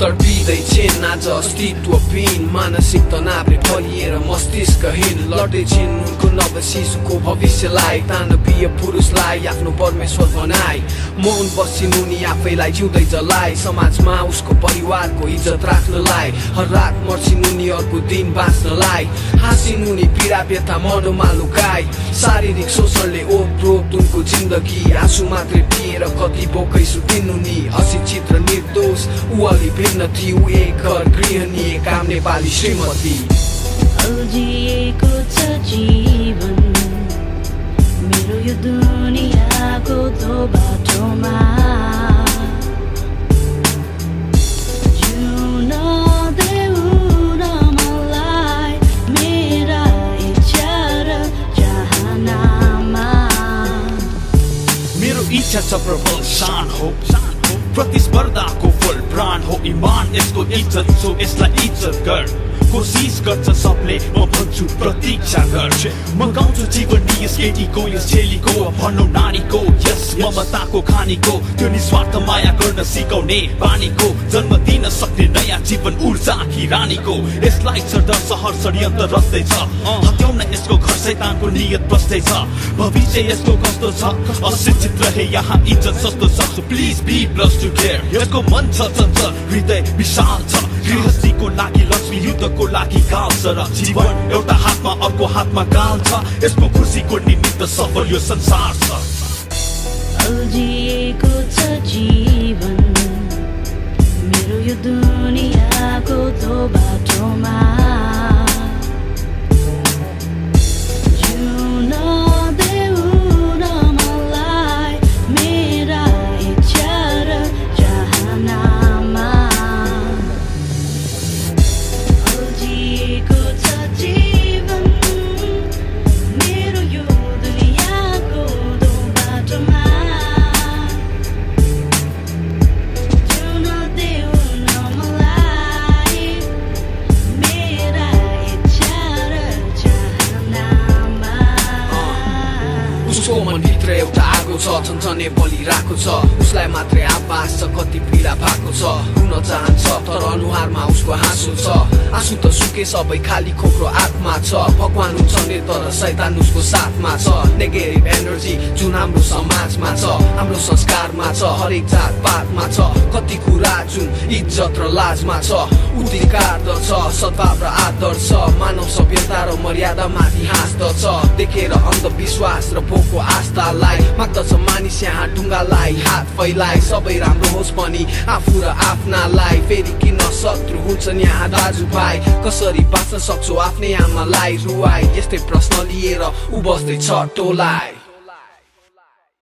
तडपिँदै छिन् आज अस्तित्वहीन मानसिक तनावले भरिएर मस्तिष्कहीन लड्दै छिन् उनको नव शिशुको भविष्यलाई दानवीय पुरुषलाई आफ्नो परमेश्वर बनाई मौन बसिन् उनी आफैलाई जिउँदै जलाइ समाजमा उसको परिवारको इज्जत राख्नलाई हर रात मर्छिन् उनी अर्को दिन बाँच्नलाई हाँसिन् उनी पीडा व्यथा मनमा लुकाई शारीरिक शोषणले ओतप्रोत उनको जिन्दगी आँसु मात्रै पिएर कति बोकै सुतिन् उनी अशिक्षित र निर्दोष ऊ अलि भिन्न थिए ऊ एक घर गृहिणी काम नेपाली श्रीमती जिएको छ जीवन मेरो यो दुनियाँको दो बाटोमा जिउन देऊ न मलाई मेरा इच्छा र चाहनामा मेरो इच्छा छ प्रबल शान हो प्रतिस्पर्धाको फल प्राण हो इमान यसको इज्जत सो यसलाई इज्जत गर कोशिश गर्छ सबले म भन्छु प्रतीक्षा गर म गाउँछु जीवनी यस केटीको यस चेलीको भनौँ नारीको यस ममताको खानीको त्यो निस्वार्थ माया गर्न सिकाउने बानीको जन्म दिन सक्ने नयाँ जीवन ऊर्जा आखी रानीको यसलाई सरदर सहर षड्यन्त्र रच्दैछ हत्याउन यसको घर शैतानको नियत बस्दैछ भविष्य यसको कस्तो छ अशिक्षित रहे यहाँ इज्जत सस्तो सक्छु please be plus to care यसको मन छ चञ्चल हृदय विशाल छ गृहस्थीको लागि लक्ष्मी युद्धको लागि काल छ र जीवन एउटा हातमा अर्को हातमा काल छ यसको खुसीको निमित्त सफल यो संसार छ जिएको छ जीवन मेरो यो दुनियाँको दो बाटोमा जिउन देऊ न मलाई मेरा इच्छा र चाहनामा जिएको छ जीवन मेरो यो दुनियाँको दो बाटोमा जिउन देऊ न मलाई मेरा इच्छा र चाहनामा उसको मनभित्र एउटा आगो छ छनछने बलिरहेको छ उसलाई मात्रै आभास छ कति पीडा भएको छ रुन चाहन्छ तर अनुहारमा उसको हाँसो छ आँसु त सुके सबै खाली खोक्रो आत्मा छ भगवान हुन्छ नि तर शैतान उसको साथमा छ नेगेटिभ एनर्जी जुन हाम्रो समाजमा छ हाम्रो संस्कारमा छ हरेक जात पातमा छ कति कुरा जुन इज्जत र लाजमा छ उधिकार छ सद्भाव र आदर छ मानव सभ्यता र मर्यादा माथि हाँस्दछ देखेर अन्धविश्वास र भोकको आस्थालाई माग्दछ मानिस यहाँ ढुङ्गालाई हात फैलाइ सबै राम्रो होस् पनि आफू र आफ्नालाई फेरि किन शत्रु हुन्छन् यहाँ दाजुभाइ कसरी बाँच्न सक्छौ आफ्नै आमालाई रुवाई यस्तै प्रश्न लिएर उ बस्दैछ टोलाइ